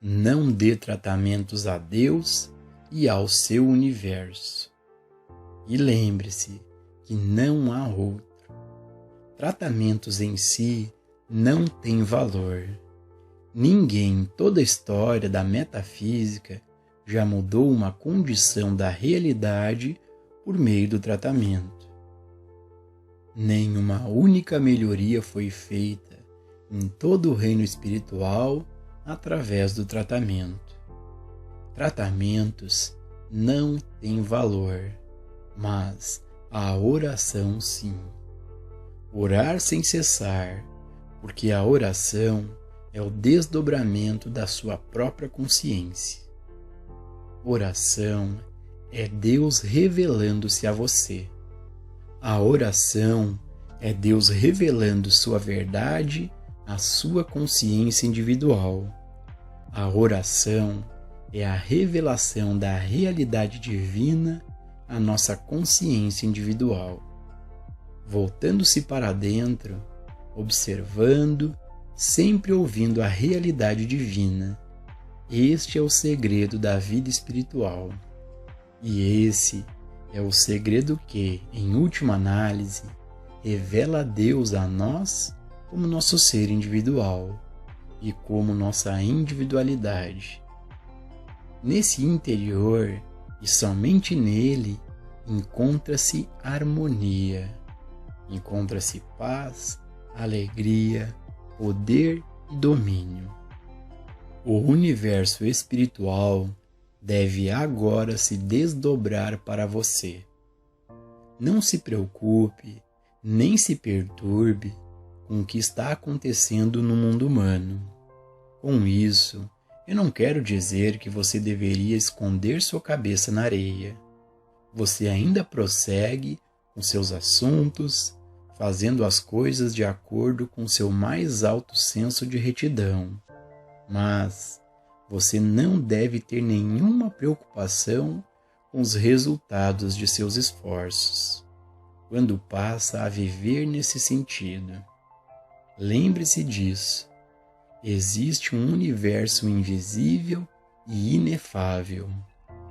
Não dê tratamentos a Deus e ao seu universo. E lembre-se que não há outro. Tratamentos em si não têm valor. Ninguém em toda a história da metafísica já mudou uma condição da realidade por meio do tratamento. Nenhuma única melhoria foi feita em todo o reino espiritual através do tratamento. Tratamentos não têm valor, mas a oração sim. Orar sem cessar, porque a oração é o desdobramento da sua própria consciência. Oração é Deus revelando-se a você. A oração é Deus revelando sua verdade à sua consciência individual. A oração é a revelação da realidade divina à nossa consciência individual. Voltando-se para dentro, observando, sempre ouvindo a realidade divina. Este é o segredo da vida espiritual. E esse é o segredo que, em última análise, revela Deus a nós como nosso ser individual e como nossa individualidade. Nesse interior, e somente nele, encontra-se harmonia, encontra-se paz, alegria, poder e domínio. O universo espiritual deve agora se desdobrar para você. Não se preocupe, nem se perturbe com o que está acontecendo no mundo humano. Com isso, eu não quero dizer que você deveria esconder sua cabeça na areia. Você ainda prossegue com seus assuntos, fazendo as coisas de acordo com seu mais alto senso de retidão. Mas você não deve ter nenhuma preocupação com os resultados de seus esforços, quando passa a viver nesse sentido. Lembre-se disso. Existe um universo invisível e inefável.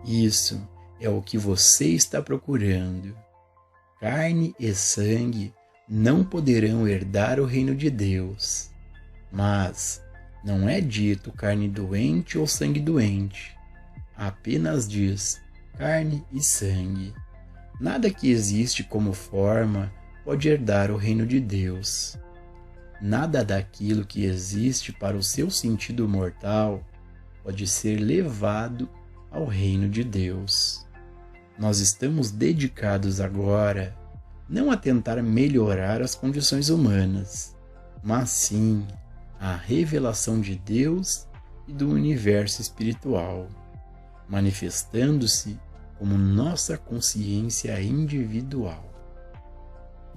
Isso é o que você está procurando. Carne e sangue não poderão herdar o reino de Deus. Mas não é dito carne doente ou sangue doente. Apenas diz carne e sangue. Nada que existe como forma pode herdar o reino de Deus. Nada daquilo que existe para o seu sentido mortal pode ser levado ao reino de Deus. Nós estamos dedicados agora não a tentar melhorar as condições humanas, mas sim à revelação de Deus e do universo espiritual, manifestando-se como nossa consciência individual.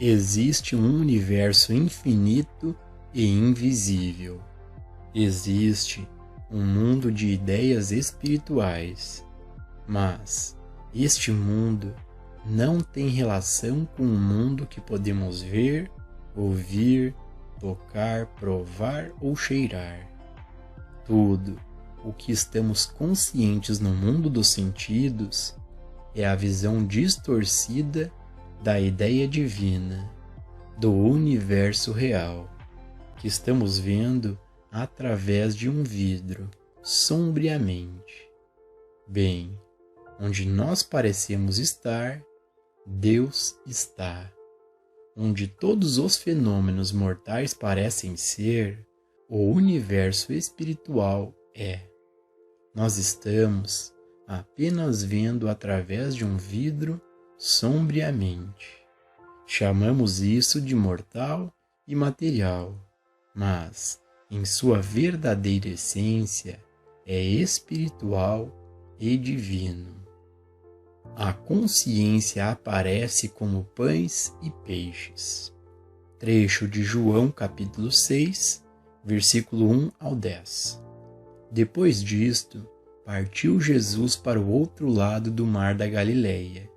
Existe um universo infinito e invisível. Existe um mundo de ideias espirituais, mas este mundo não tem relação com o mundo que podemos ver, ouvir, tocar, provar ou cheirar. Tudo o que estamos conscientes no mundo dos sentidos é a visão distorcida da ideia divina, do universo real, que estamos vendo através de um vidro, sombriamente. Bem, onde nós parecemos estar, Deus está. Onde todos os fenômenos mortais parecem ser, o universo espiritual é. Nós estamos apenas vendo através de um vidro sombriamente. Chamamos isso de mortal e material, mas, em sua verdadeira essência, é espiritual e divino. A consciência aparece como pães e peixes. Trecho de João capítulo 6, versículo 1 ao 10. Depois disto, partiu Jesus para o outro lado do mar da Galileia,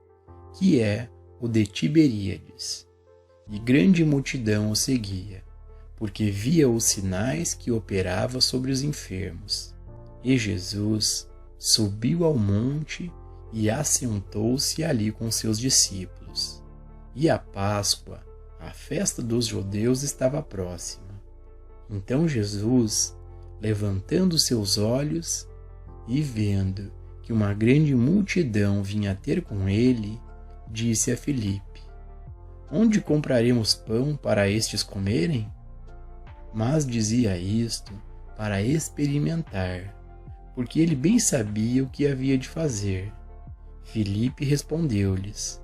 que é o de Tiberíades, e grande multidão o seguia, porque via os sinais que operava sobre os enfermos. E Jesus subiu ao monte e assentou-se ali com seus discípulos. E a Páscoa, a festa dos judeus, estava próxima. Então Jesus, levantando seus olhos e vendo que uma grande multidão vinha ter com ele, disse a Filipe: Onde compraremos pão para estes comerem? Mas dizia isto para experimentar, porque ele bem sabia o que havia de fazer. Filipe respondeu-lhes: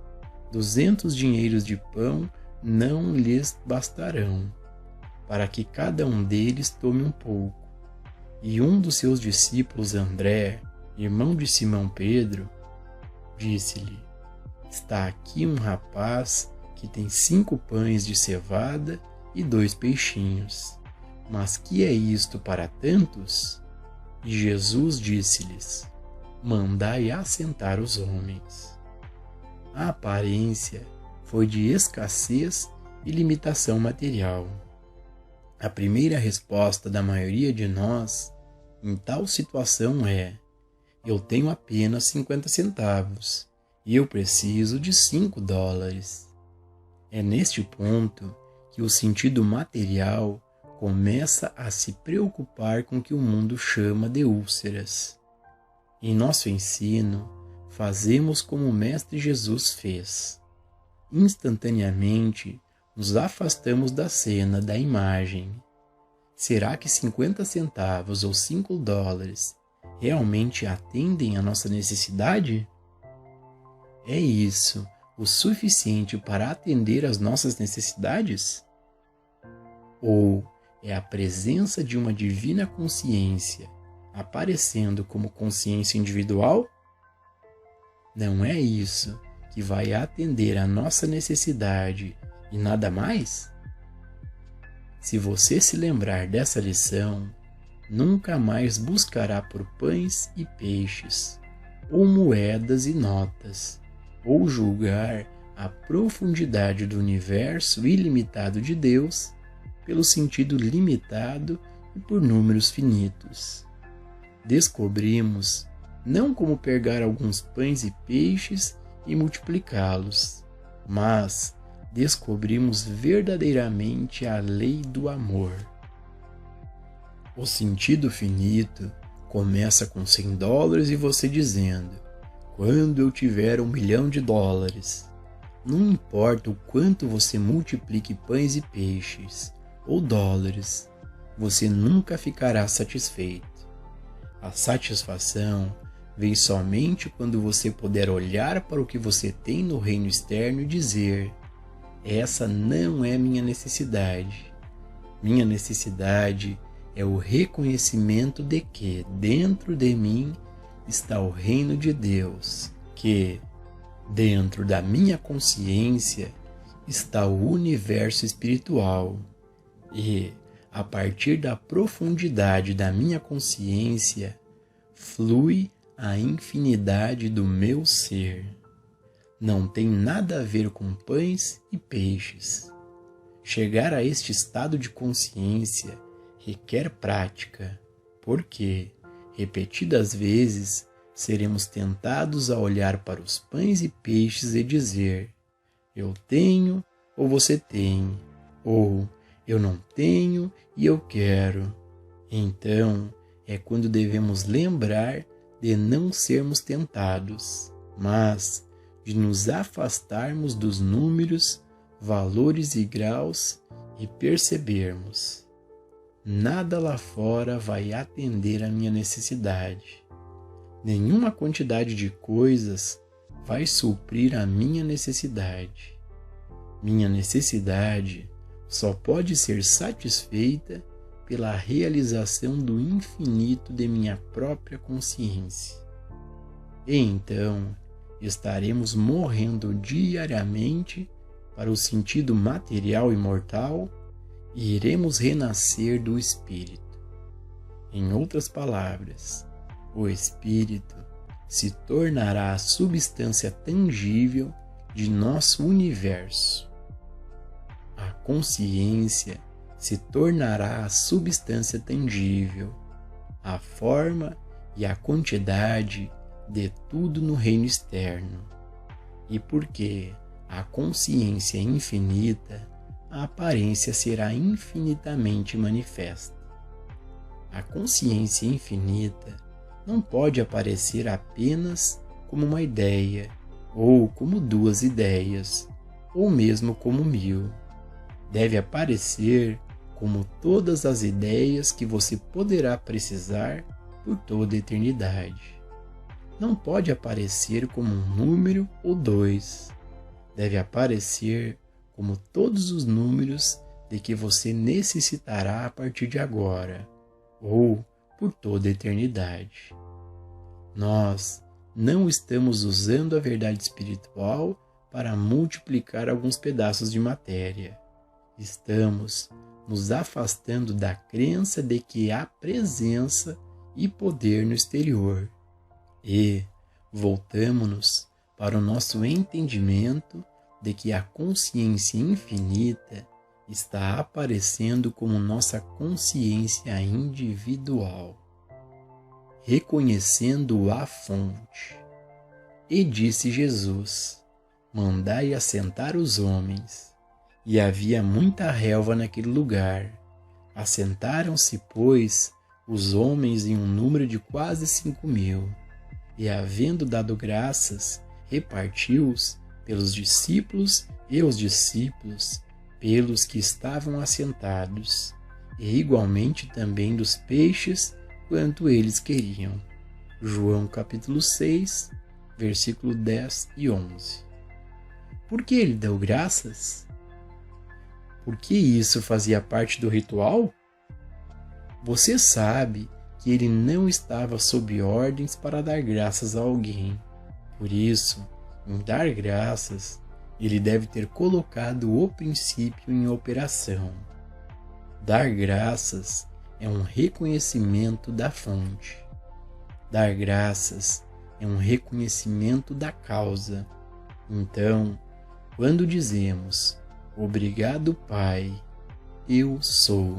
200 dinheiros de pão não lhes bastarão, para que cada um deles tome um pouco. E um dos seus discípulos, André, irmão de Simão Pedro, disse-lhe: Está aqui um rapaz que tem 5 pães de cevada e 2 peixinhos. Mas que é isto para tantos? E Jesus disse-lhes: Mandai assentar os homens. A aparência foi de escassez e limitação material. A primeira resposta da maioria de nós em tal situação é: eu tenho apenas 50 centavos e eu preciso de $5. É neste ponto que o sentido material começa a se preocupar com o que o mundo chama de úlceras. Em nosso ensino, fazemos como o Mestre Jesus fez. Instantaneamente, nos afastamos da cena, da imagem. Será que 50 centavos ou $5 realmente atendem à nossa necessidade? É isso o suficiente para atender às nossas necessidades? Ou é a presença de uma divina consciência aparecendo como consciência individual? Não é isso que vai atender à nossa necessidade e nada mais? Se você se lembrar dessa lição, nunca mais buscará por pães e peixes, ou moedas e notas, ou julgar a profundidade do universo ilimitado de Deus pelo sentido limitado e por números finitos. Descobrimos não como pegar alguns pães e peixes e multiplicá-los, mas descobrimos verdadeiramente a lei do amor. O sentido finito começa com $100 e você dizendo: quando eu tiver $1 milhão, não importa o quanto você multiplique pães e peixes ou dólares, você nunca ficará satisfeito. A satisfação vem somente quando você puder olhar para o que você tem no reino externo e dizer: essa não é minha necessidade. Minha necessidade é o reconhecimento de que dentro de mim está o reino de Deus, que dentro da minha consciência está o universo espiritual. E, a partir da profundidade da minha consciência, flui a infinidade do meu ser. Não tem nada a ver com pães e peixes. Chegar a este estado de consciência requer prática, porque, repetidas vezes, seremos tentados a olhar para os pães e peixes e dizer: eu tenho ou você tem, ou eu não tenho e eu quero. Então, é quando devemos lembrar de não sermos tentados, mas de nos afastarmos dos números, valores e graus e percebermos: nada lá fora vai atender a minha necessidade. Nenhuma quantidade de coisas vai suprir a minha necessidade. Minha necessidade só pode ser satisfeita pela realização do infinito de minha própria consciência. E então estaremos morrendo diariamente para o sentido material e mortal e iremos renascer do Espírito. Em outras palavras, o Espírito se tornará a substância tangível de nosso universo. A consciência se tornará a substância tangível, a forma e a quantidade de tudo no reino externo. E porque a consciência é infinita, a aparência será infinitamente manifesta. A consciência infinita não pode aparecer apenas como uma ideia, ou como duas ideias, ou mesmo como 1000. Deve aparecer como todas as ideias que você poderá precisar por toda a eternidade. Não pode aparecer como um número ou 2. Deve aparecer como todos os números de que você necessitará a partir de agora, ou por toda a eternidade. Nós não estamos usando a verdade espiritual para multiplicar alguns pedaços de matéria. Estamos nos afastando da crença de que há presença e poder no exterior. E voltamos-nos para o nosso entendimento de que a consciência infinita está aparecendo como nossa consciência individual, reconhecendo a fonte. E disse Jesus: mandai assentar os homens. E havia muita relva naquele lugar. Assentaram-se, pois, os homens em um número de quase 5.000. E, havendo dado graças, repartiu-os pelos discípulos e os discípulos, pelos que estavam assentados, e igualmente também dos peixes, quanto eles queriam. João capítulo 6, versículo 10 e 11. Por que ele deu graças? Porque isso fazia parte do ritual? Você sabe que ele não estava sob ordens para dar graças a alguém. Por isso, em dar graças, ele deve ter colocado o princípio em operação. Dar graças é um reconhecimento da fonte. Dar graças é um reconhecimento da causa. Então, quando dizemos obrigado, Pai, eu sou,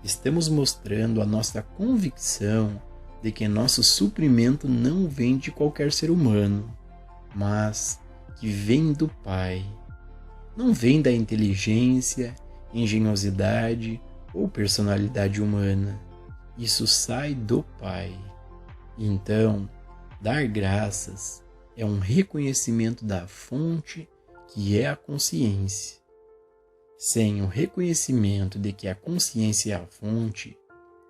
estamos mostrando a nossa convicção de que nosso suprimento não vem de qualquer ser humano, mas que vem do Pai. Não vem da inteligência, engenhosidade ou personalidade humana. Isso sai do Pai. Então, dar graças é um reconhecimento da fonte, que é a consciência. Sem o reconhecimento de que a consciência é a fonte,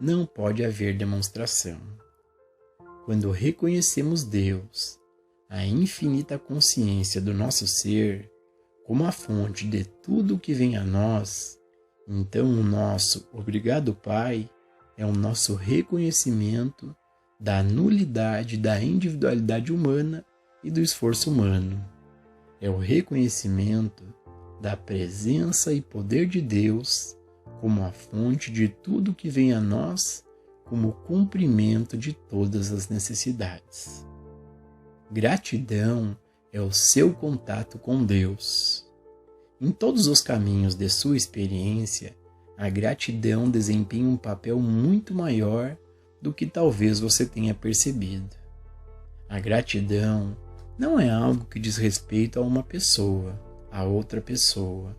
não pode haver demonstração. Quando reconhecemos Deus, a infinita consciência do nosso ser, como a fonte de tudo o que vem a nós, então o nosso obrigado, Pai, é o nosso reconhecimento da nulidade da individualidade humana e do esforço humano. É o reconhecimento da presença e poder de Deus como a fonte de tudo que vem a nós, como o cumprimento de todas as necessidades. Gratidão é o seu contato com Deus. Em todos os caminhos de sua experiência, a gratidão desempenha um papel muito maior do que talvez você tenha percebido. A gratidão não é algo que diz respeito a uma pessoa, a outra pessoa.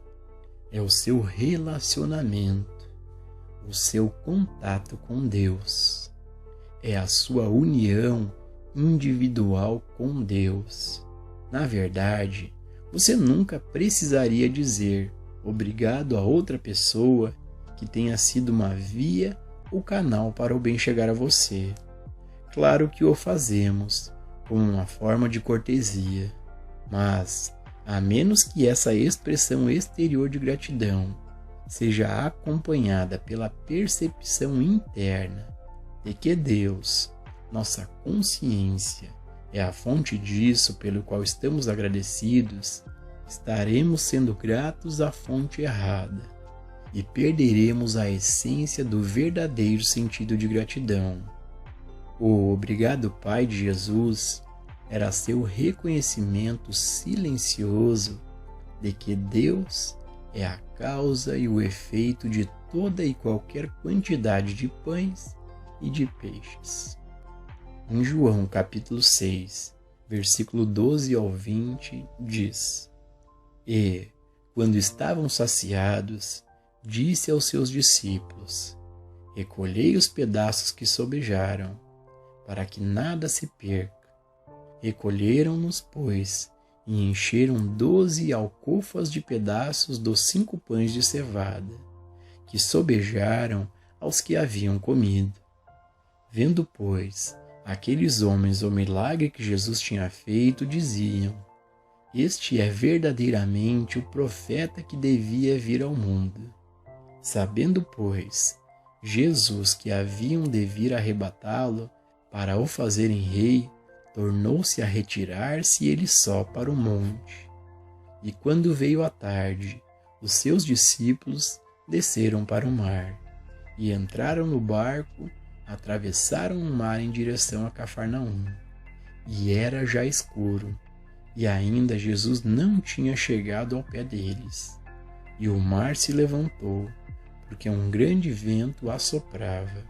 É o seu relacionamento, o seu contato com Deus. É a sua união individual com Deus. Na verdade, você nunca precisaria dizer obrigado a outra pessoa que tenha sido uma via ou canal para o bem chegar a você. Claro que o fazemos como uma forma de cortesia, mas a menos que essa expressão exterior de gratidão seja acompanhada pela percepção interna de que Deus, nossa consciência, é a fonte disso pelo qual estamos agradecidos, estaremos sendo gratos à fonte errada e perderemos a essência do verdadeiro sentido de gratidão. O obrigado, Pai de Jesus era seu reconhecimento silencioso de que Deus é a causa e o efeito de toda e qualquer quantidade de pães e de peixes. Em João capítulo 6, versículo 12 ao 20, diz: E, quando estavam saciados, disse aos seus discípulos: Recolhei os pedaços que sobejaram, para que nada se perca. Recolheram-nos, pois, e encheram 12 alcofas de pedaços dos 5 pães de cevada, que sobejaram aos que haviam comido. Vendo, pois, aqueles homens o milagre que Jesus tinha feito, diziam: Este é verdadeiramente o profeta que devia vir ao mundo. Sabendo, pois, Jesus que haviam de vir arrebatá-lo para o fazerem rei, tornou-se a retirar-se ele só para o monte. E quando veio a tarde, os seus discípulos desceram para o mar, e entraram no barco, atravessaram o mar em direção a Cafarnaum. E era já escuro, e ainda Jesus não tinha chegado ao pé deles. E o mar se levantou, porque um grande vento assoprava.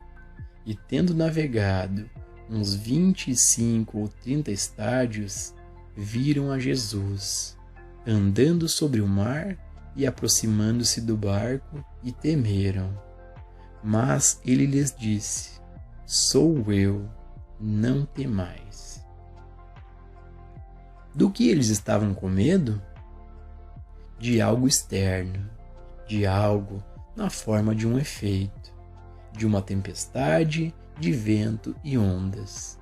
E tendo navegado uns 25 ou 30 estádios, viram a Jesus, andando sobre o mar e aproximando-se do barco, e temeram. Mas ele lhes disse: Sou eu, não temais. Do que eles estavam com medo? De algo externo, de algo na forma de um efeito, de uma tempestade, de vento e ondas.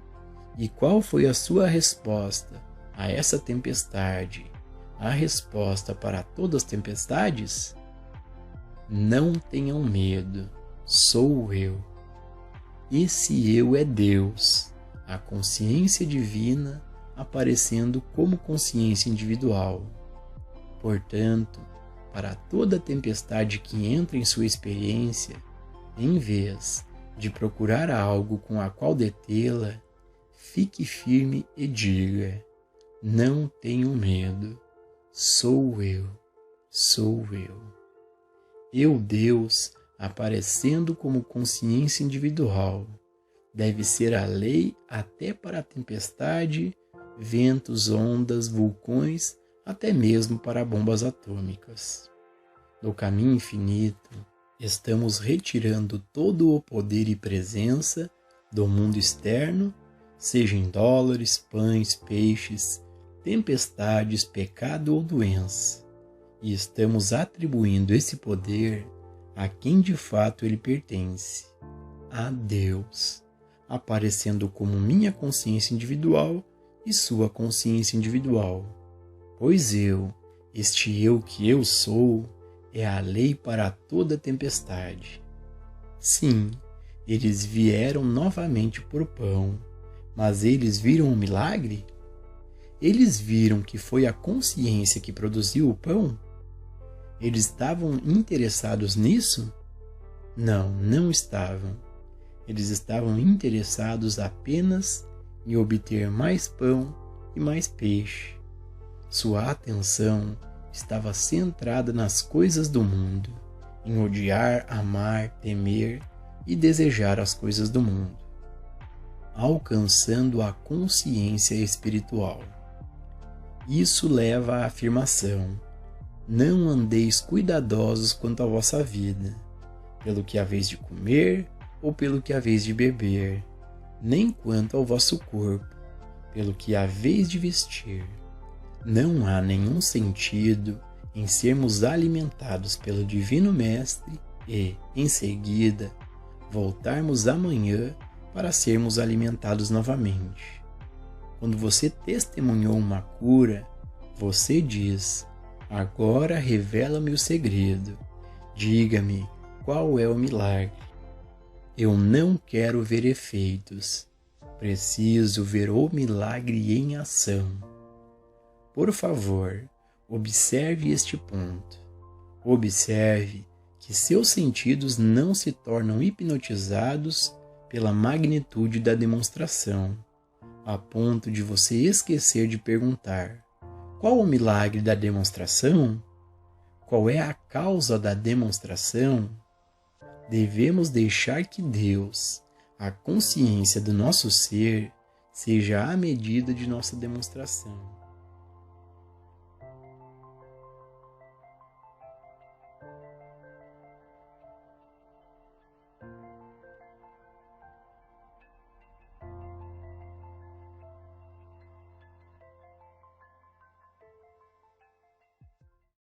E qual foi a sua resposta a essa tempestade, a resposta para todas as tempestades? Não tenham medo, sou eu. Esse eu é Deus, a consciência divina aparecendo como consciência individual. Portanto, para toda tempestade que entra em sua experiência, em vez de procurar algo com a qual detê-la, fique firme e diga: Não tenho medo, sou eu, sou eu. Eu, Deus, aparecendo como consciência individual, deve ser a lei até para a tempestade, ventos, ondas, vulcões, até mesmo para bombas atômicas. No caminho infinito, estamos retirando todo o poder e presença do mundo externo, seja em dólares, pães, peixes, tempestades, pecado ou doença, e estamos atribuindo esse poder a quem de fato ele pertence, a Deus, aparecendo como minha consciência individual e sua consciência individual. Pois este eu que eu sou, é a lei para toda tempestade. Sim, eles vieram novamente por pão, mas eles viram um milagre? Eles viram que foi a consciência que produziu o pão? Eles estavam interessados nisso? Não, não estavam. Eles estavam interessados apenas em obter mais pão e mais peixe. Sua atenção estava centrada nas coisas do mundo, em odiar, amar, temer e desejar as coisas do mundo, alcançando a consciência espiritual. Isso leva à afirmação: não andeis cuidadosos quanto à vossa vida, pelo que haveis de comer ou pelo que haveis de beber, nem quanto ao vosso corpo, pelo que haveis de vestir. Não há nenhum sentido em sermos alimentados pelo Divino Mestre e, em seguida, voltarmos amanhã para sermos alimentados novamente. Quando você testemunhou uma cura, você diz: agora revela-me o segredo. Diga-me qual é o milagre. Eu não quero ver efeitos. Preciso ver o milagre em ação. Por favor, observe este ponto. Observe que seus sentidos não se tornam hipnotizados pela magnitude da demonstração, a ponto de você esquecer de perguntar: qual o milagre da demonstração? Qual é a causa da demonstração? Devemos deixar que Deus, a consciência do nosso ser, seja a medida de nossa demonstração.